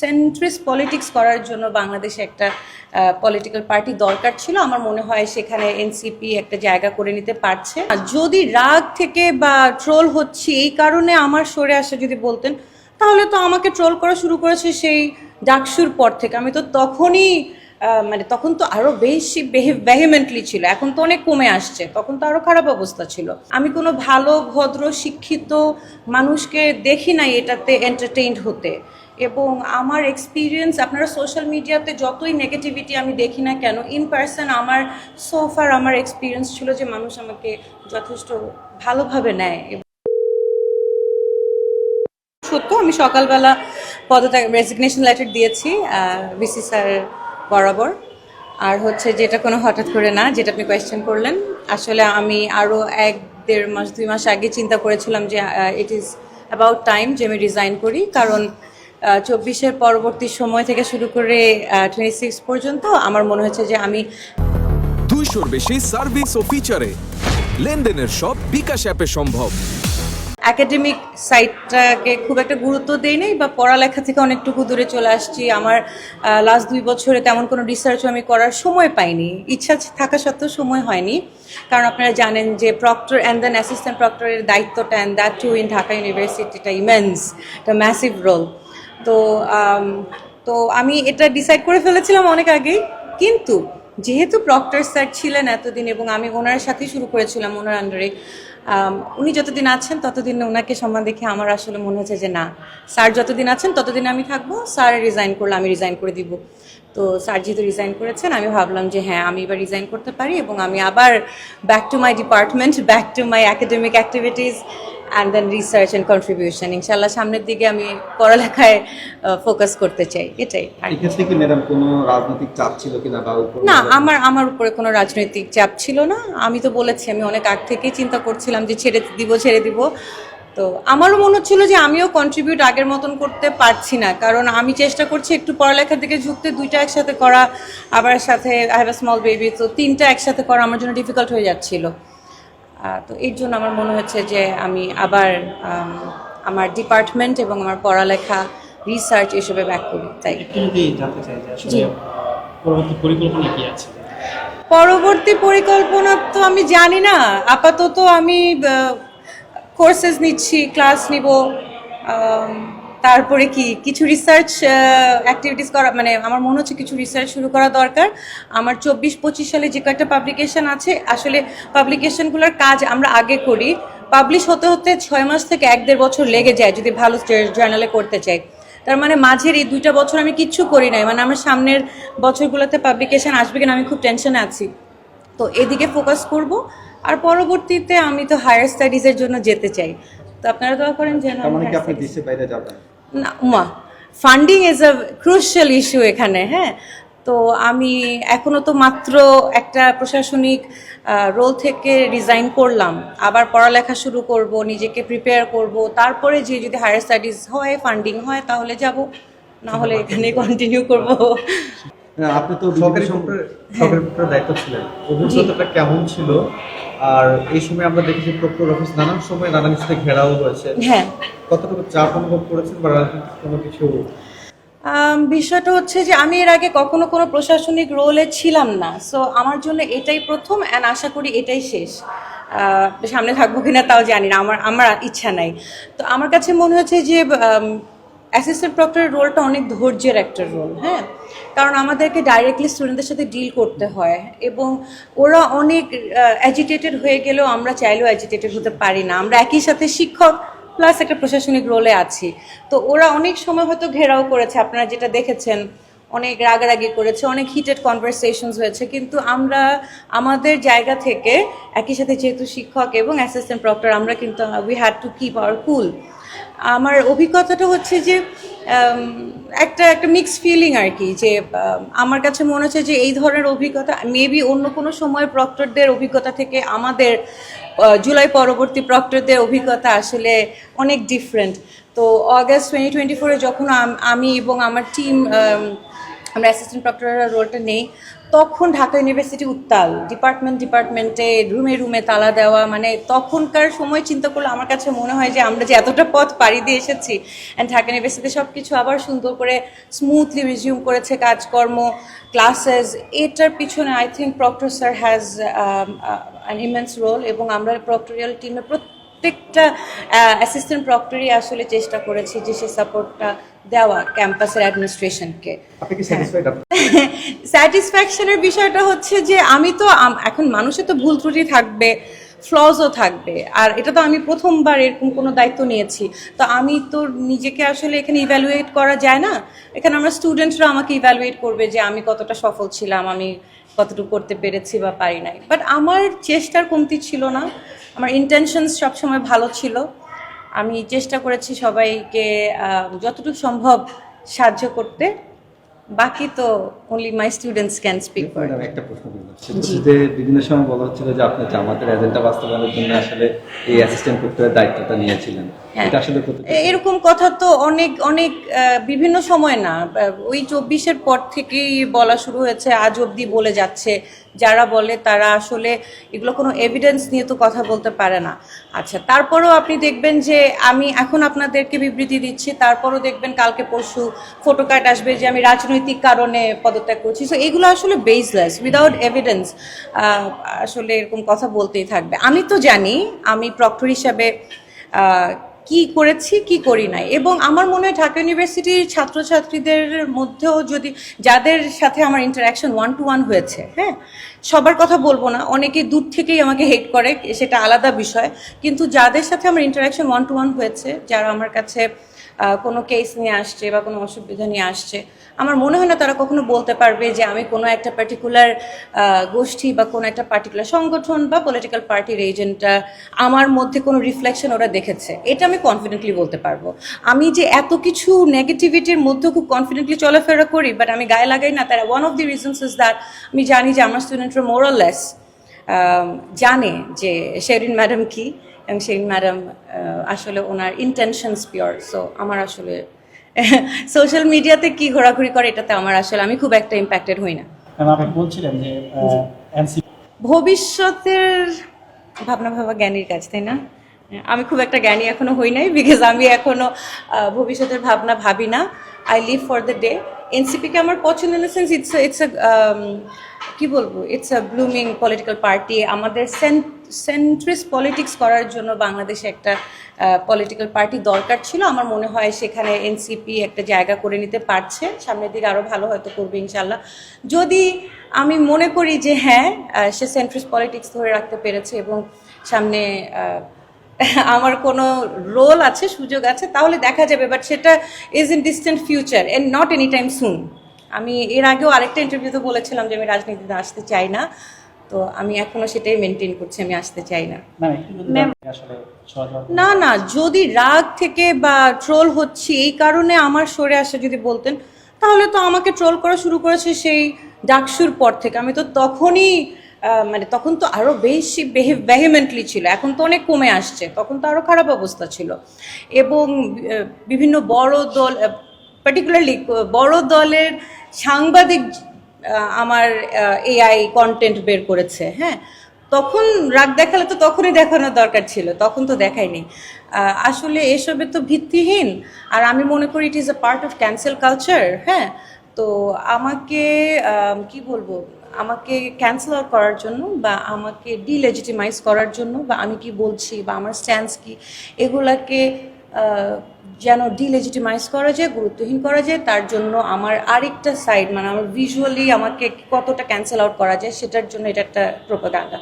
Centrist politics করার জন্য বাংলাদেশে একটা পলিটিক্যাল পার্টি দরকার ছিল। আমার মনে হয় সেখানে এনসিপি একটা জায়গা করে নিতে পারছে। যদি রাগ থেকে বা ট্রোল হচ্ছে এই কারণে আমার সরে আসা যদি বলতেন, তাহলে তো আমাকে ট্রোল করা শুরু করেছে সেই ডাকসুর পর থেকে। আমি তো তখনই মানে তখন তো আরো বেশি ভেহিমেন্টলি ছিল, এখন তো অনেক কমে আসছে, তখন তো আরো খারাপ অবস্থা ছিল। আমি কোনো ভালো ভদ্র শিক্ষিত মানুষকে দেখি নাই এটাতে এন্টারটেইনড হতে। এবং আমার এক্সপিরিয়েন্স, আপনারা সোশ্যাল মিডিয়াতে যতই নেগেটিভিটি আমি দেখি না কেন, ইন পার্সন আমার সোফার আমার এক্সপিরিয়েন্স ছিল যে মানুষ আমাকে যথেষ্ট ভালোভাবে নেয়। সত্য, আমি সকালবেলা পদত্যাগ রেজিগনেশন লেটার দিয়েছি ভিসি স্যার বরাবর। আর হচ্ছে যেটা কোনো হঠাৎ করে না, যেটা আপনি কোয়েশ্চেন করলেন, আসলে আমি আরও 1-1.5 মাস আগে চিন্তা করেছিলাম যে ইট ইজ অ্যাবাউট টাইম যে আমি রিজাইন করি। কারণ 24-এর পরবর্তী সময় থেকে শুরু করে 26 পর্যন্ত আমার মনে হচ্ছে যে আমি 200-র বেশি সার্ভিস ও ফিচারে লেনদেনের সব বিকাশ অ্যাপে সম্ভব। একাডেমিক সাইডটাকে খুব একটা গুরুত্ব দেই নাই বা পড়ালেখা থেকে অনেকটুকু দূরে চলে আসছি। আমার লাস্ট 2 বছরে তেমন কোনো রিসার্চও আমি করার সময় পাইনি, ইচ্ছা থাকা সত্ত্বেও সময় হয়নি। কারণ আপনারা জানেন যে প্রক্টর অ্যান্ড দেন অ্যাসিস্ট্যান্ট প্রক্টরের দায়িত্বটা, and that too in Dhaka ইউনিভার্সিটিটা ইমেন্স, একটা ম্যাসিভ রোল। তো তো আমি এটা ডিসাইড করে ফেলেছিলাম অনেক আগেই। কিন্তু যেহেতু প্রক্টর স্যার ছিলেন এতদিন এবং আমি ওনার সাথেই শুরু করেছিলাম, ওনার আন্ডারে উনি যতদিন আছেন ততদিন ওনাকে সম্মান দেখে আমার আসলে মনে হচ্ছে যে না, স্যার যতদিন আছেন ততদিন আমি থাকবো, স্যার রিজাইন করলে আমি রিজাইন করে দিব। তো স্যার যেহেতু রিজাইন করেছেন, আমি ভাবলাম যে হ্যাঁ, আমি এবার রিজাইন করতে পারি এবং আমি আবার back to my department, back to my academic activities and then research and contribution. ইনশাল্লাহ সামনের দিকে আমি পড়ালেখায় ফোকাস করতে চাই, এটাই। এক্ষেত্রে কি ম্যাডাম কোনো রাজনৈতিক চাপ ছিল কিনা বা না, আমার উপরে কোনো রাজনৈতিক চাপ ছিল না। আমি তো বলেছি আমি অনেক আগ থেকেই চিন্তা করছিলাম যে ছেড়ে দিব। তো আমারও মনে হচ্ছিল যে আমিও কন্ট্রিবিউট আগের মতন করতে পারছি না, কারণ আমি চেষ্টা করছি একটু পড়ালেখার দিকে ঝুঁকতে, 2টা একসাথে করা, আবার সাথে I have a small baby, তো 3টা একসাথে করা আমার জন্য ডিফিকাল্ট হয়ে যাচ্ছিল। তো এর জন্য আমার মনে হচ্ছে যে আমি আবার আমার ডিপার্টমেন্ট এবং আমার পড়ালেখা, রিসার্চ এসবে ব্যাক করি। তাই যদি জানতে চাই যে আসলে পরবর্তী পরিকল্পনা কি আছে? পরবর্তী পরিকল্পনা তো আমি জানি না। আপাতত আমি কোর্সেস নিচ্ছি, ক্লাস নিব, তারপরে কিছু রিসার্চ অ্যাক্টিভিটিস করা, মানে আমার মনে হচ্ছে কিছু রিসার্চ শুরু করা দরকার। আমার 24-25 সালে যে কয়েকটা পাবলিকেশন আছে, আসলে পাবলিকেশনগুলোর কাজ আমরা আগে করি, পাবলিশ হতে হতে 6 মাস থেকে 1-1.5 বছর লেগে যায় যদি ভালো জার্নালে করতে চাই। তার মানে মাঝের এই 2টা বছর আমি কিচ্ছু করি নাই, মানে আমার সামনের বছরগুলোতে পাবলিকেশন আসবে কিনা আমি খুব টেনশনে আছি। তো এদিকে ফোকাস করব। আর পরবর্তীতে আমি তো হায়ার স্টাডিজের জন্য যেতে চাই। তো আপনারা দোয়া করেন যেন তার মানে কি আপনি দেশের বাইরে যাবেন? না, funding is a crucial issue এখানে। হ্যাঁ, তো আমি এখনো তো মাত্র একটা প্রশাসনিক রোল থেকে রিজাইন করলাম, আবার পড়ালেখা শুরু করব, নিজেকে প্রিপেয়ার করব, তারপরে যে যদি হায়ার স্টাডিজ হয়, ফান্ডিং হয়, তাহলে যাব, না হলে এখানে কন্টিনিউ করব। আপনি তো সরকারি প্রক্টরের দায়িত্ব ছিলেন, অভিজ্ঞতাটা কেমন ছিল? আর এই সময় আমরা দেখেছি প্রক্টর অফিস নানান সময় নানান কিছুতে ঘেরাও হয়েছে, হ্যাঁ, কতটুকু চাপ অনুভব করেছেন বা রাজনৈতিক কোনো কিছু? বিষয়টা হচ্ছে যে আমি এর আগে কখনো কোনো প্রশাসনিক রোলে ছিলাম না, সো আমার জন্য এটাই প্রথম, অ্যান্ড আশা করি এটাই শেষ। সামনে থাকবো কিনা তাও জানি না, আমার ইচ্ছা নাই। তো আমার কাছে মনে হচ্ছে যে অ্যাসিস্ট্যান্ট প্রক্টরের রোলটা অনেক ধৈর্যের একটা রোল। হ্যাঁ, কারণ আমাদেরকে ডাইরেক্টলি স্টুডেন্টদের সাথে ডিল করতে হয় এবং ওরা অনেক অ্যাজিটেটেড হয়ে গেলেও আমরা চাইলেও অ্যাজিটেটেড হতে পারি না। আমরা একই সাথে শিক্ষক প্লাস একটা প্রশাসনিক রোলে আছি। তো ওরা অনেক সময় হয়তো ঘেরাও করেছে, আপনারা যেটা দেখেছেন, অনেক রাগারাগি করেছে, অনেক হিটেড কনভারসেশনস হয়েছে, কিন্তু আমরা আমাদের জায়গা থেকে একই সাথে যেহেতু শিক্ষক এবং অ্যাসিস্ট্যান্ট প্রক্টর, আমরা কিন্তু we had to keep our cool. আমার অভিজ্ঞতাটা হচ্ছে যে একটা মিক্সড ফিলিং আর কি, যে আমার কাছে মনে হচ্ছে যে এই ধরনের অভিজ্ঞতা মেবি অন্য কোনো সময় প্রক্টরদের অভিজ্ঞতা থেকে আমাদের জুলাই পরবর্তী প্রক্টরদের অভিজ্ঞতা আসলে অনেক ডিফারেন্ট। তো অগাস্ট 2024-এ যখন আমি এবং আমার টিম আমরা অ্যাসিস্ট্যান্ট প্রক্টরের রোলটা নেই, তখন ঢাকা ইউনিভার্সিটি উত্তাল, ডিপার্টমেন্টে রুমে রুমে তালা দেওয়া, মানে তখনকার সময় চিন্তা করলে আমার কাছে মনে হয় যে আমরা যে এতটা পথ পাড়ি দিয়ে এসেছি, অ্যান্ড ঢাকা ইউনিভার্সিটি সব কিছু আবার সুন্দর করে স্মুথলি রিজিউম করেছে কাজকর্ম, ক্লাসেস, এটার পিছনে I think proctor sir has an immense role, এবং আমরা প্রক্টোরিয়াল টিমে প্রত্যেকটা অ্যাসিস্ট্যান্ট প্রক্টরই আসলে চেষ্টা করেছি যে সে সাপোর্টটা দেওয়া ক্যাম্পাসের অ্যাডমিনিস্ট্রেশনকে। আপনি কি স্যাটিসফাইড? স্যাটিসফ্যাকশনের বিষয়টা হচ্ছে যে আমি তো এখন মানুষের তো ভুল ত্রুটি থাকবে, ফ্লজও থাকবে, আর এটা তো আমি প্রথমবার এরকম কোনো দায়িত্ব নিয়েছি, তো আমি তো নিজেকে আসলে এখানে ইভ্যালুয়েট করা যায় না, এখানে আমরা স্টুডেন্টরা আমাকে ইভ্যালুয়েট করবে যে আমি কতটা সফল ছিলাম, আমি কতটুকু করতে পেরেছি বা পারি নাই। বাট আমার চেষ্টার কমতি ছিল না, আমার ইন্টেনশনস সবসময় ভালো ছিল, আমি চেষ্টা করেছি সবাইকে যতটুকু সম্ভব সাহায্য করতে, বাকি তো only my students can speak for. Madam একটা প্রশ্ন করব, সেটা হচ্ছে যে বিভিন্ন সময় বলা হচ্ছিল যে আপনি জামাতের এজেন্ডা বাস্তবায়নের জন্য আসলে এই অ্যাসিস্ট্যান্ট প্রক্টরের দায়িত্বটা নিয়েছিলেন, এটা আসলে কতটুকু? এরকম কথা তো অনেক অনেক বিভিন্ন সময় না, ওই 24-এর পর থেকেই বলা শুরু হয়েছে, আজ অবধি বলে যাচ্ছে, যারা বলে তারা আসলে এগুলো কোনো এভিডেন্স নিয়ে তো কথা বলতে পারে না। আচ্ছা, তারপরেও আপনি দেখবেন যে আমি এখন আপনাদেরকে বিবৃতি দিচ্ছি, তারপরও দেখবেন কালকে পরশু ফটোকার্ড আসবে যে আমি রাজনৈতিক কারণে পদত্যাগ করছি। সো এগুলো আসলে বেসলেস, উইদাউট এভিডেন্স আসলে এরকম কথা বলতেই থাকবে। আমি তো জানি আমি প্রক্টর হিসাবে কি করেছি কি করি নাই, এবং আমার মনে হয় ঢাকা ইউনিভার্সিটির ছাত্রছাত্রীদের মধ্যেও যদি যাদের সাথে আমার ইন্টারাকশন 1-to-1 হয়েছে, হ্যাঁ, সবার কথা বলবো না, অনেকে দূর থেকেই আমাকে হেট করে, সেটা আলাদা বিষয়, কিন্তু যাদের সাথে আমার ইন্টারাকশন 1-to-1 হয়েছে, যারা আমার কাছে কোনো কেস নিয়ে আসছে বা কোনো অসুবিধা নিয়ে আসছে, আমার মনে হয় না তারা কখনো বলতে পারবে যে আমি কোনো একটা পার্টিকুলার গোষ্ঠী বা কোনো একটা পার্টিকুলার সংগঠন বা পলিটিক্যাল পার্টির এজেন্টটা আমার মধ্যে কোনো রিফ্লেকশন ওরা দেখেছে, এটা আমি কনফিডেন্টলি বলতে পারবো। আমি যে এত কিছু নেগেটিভিটির মধ্যেও খুব কনফিডেন্টলি চলাফেরা করি, বাট আমি গায়ে লাগাই না, তারা one of the reasons is that আমি জানি যে আমার স্টুডেন্টরা মোরাললেস জানে যে শেরিন ম্যাডাম কি, এবং শেরিন ম্যাডাম আসলে ওনার ইন্টেনশনস পিওর। সো আমার আসলে সোশ্যাল মিডিয়াতে কি ঘোরাঘুরি করে এটাতে আমার আসলে আমি খুব একটা ইম্প্যাক্টেড হই না। আপনি বলছিলেন যে ভবিষ্যতের ভাবনা ভাবা জ্ঞানীর কাজ, তাই না? আমি খুব একটা জ্ঞানী এখনো হই নাই, বিকজ আমি এখনো ভবিষ্যতের ভাবনা ভাবি না। I live for the day. এনসিপিকে আমার পছন্দ, ইন দ্য সেন্স ইটস কি বলবো, it's a blooming political party. আমাদের সেন্ট্রিস্ট পলিটিক্স করার জন্য বাংলাদেশে একটা পলিটিক্যাল পার্টি দরকার ছিল। আমার মনে হয় সেখানে এনসিপি একটা জায়গা করে নিতে পারছে, সামনের দিকে আরও ভালো হয়তো করবে ইনশাল্লাহ। যদি আমি মনে করি যে হ্যাঁ সে সেন্ট্রিস্ট পলিটিক্স ধরে রাখতে পেরেছে এবং সামনে আমার কোনো রোল আছে, সুযোগ আছে, তাহলে দেখা যাবে, বাট সেটা is in distant future and not any time soon. আমি এর আগেও আরেকটা ইন্টারভিউতে বলেছিলাম যে আমি রাজনীতিতে আসতে চাই না, তো আমি এখনো সেটাই মেনটেন করছি, আমি আসতে চাই না। না না, যদি রাগ থেকে বা ট্রোল হচ্ছে এই কারণে আমার সরে আসা যদি বলতেন, তাহলে তো আমাকে ট্রোল করা শুরু করেছে সেই ডাকসুর পর থেকে। আমি তো তখনই মানে তখন তো আরও বেশি ভেহিমেন্টলি ছিল, এখন তো অনেক কমে আসছে, তখন তো আরও খারাপ অবস্থা ছিল। এবং বিভিন্ন বড় দল, পার্টিকুলারলি বড় দলের সাংবাদিক আমার এআই কন্টেন্ট বের করেছে, হ্যাঁ, তখন রাগ দেখালে তো তখনই দেখানোর দরকার ছিল, তখন তো দেখায়নি। আসলে এসবে তো ভিত্তিহীন, আর আমি মনে করি it is a part of cancel culture. হ্যাঁ, তো আমাকে কি বলবো, আমাকে ক্যান্সেল আউট করার জন্য বা আমাকে ডিলেজিটিমাইজ করার জন্য বা আমি কি বলছি বা আমার স্ট্যান্স কি, এগুলাকে যেন ডিলেজিটিমাইজ করা যায়, গুরুত্বহীন করা যায়, তার জন্য আমার আরেকটা সাইড, মানে আমার ভিজুয়ালি আমাকে কতটা ক্যান্সেল আউট করা যায় সেটার জন্য এটা একটা প্রোপাগান্ডা।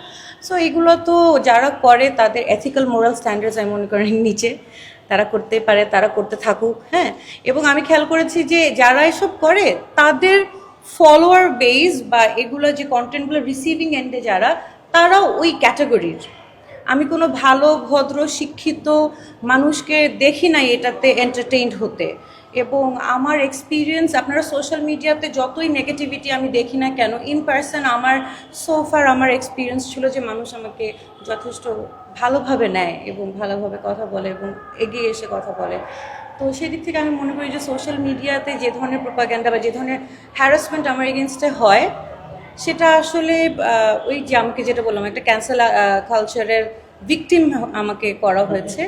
সো এগুলো তো যারা করে তাদের এথিক্যাল মোরাল স্ট্যান্ডার্ডস আমি মনে করি নিচে, তারা করতে পারে, তারা করতে থাকুক। হ্যাঁ, এবং আমি খেয়াল করেছি যে যারা এসব করে তাদের ফলোয়ার বেস বা এগুলো যে কন্টেন্টগুলো রিসিভিং এন্ডে যারা, তারাও ওই ক্যাটাগরির। আমি কোনো ভালো ভদ্র শিক্ষিত মানুষকে দেখি নাই এটাতে এন্টারটেইনড হতে। এবং আমার এক্সপিরিয়েন্স, আপনারা সোশ্যাল মিডিয়াতে যতই নেগেটিভিটি আমি দেখি না কেন, ইন পার্সন আমার সোফার আমার এক্সপিরিয়েন্স ছিল যে মানুষ আমাকে যথেষ্ট ভালোভাবে নেয় এবং ভালোভাবে কথা বলে এবং এগিয়ে এসে কথা বলে। তো সেই দিক থেকে আমি মনে করি যে সোশ্যাল মিডিয়াতে যে ধরনের প্রোপাগ্যান্ডা বা যে ধরনের হ্যারাসমেন্ট আমার এগেনস্টে হয় সেটা আসলে ওই যে আমাকে যেটা বললাম একটা ক্যান্সেল কালচারের ভিকটিম আমাকে করা হয়েছে।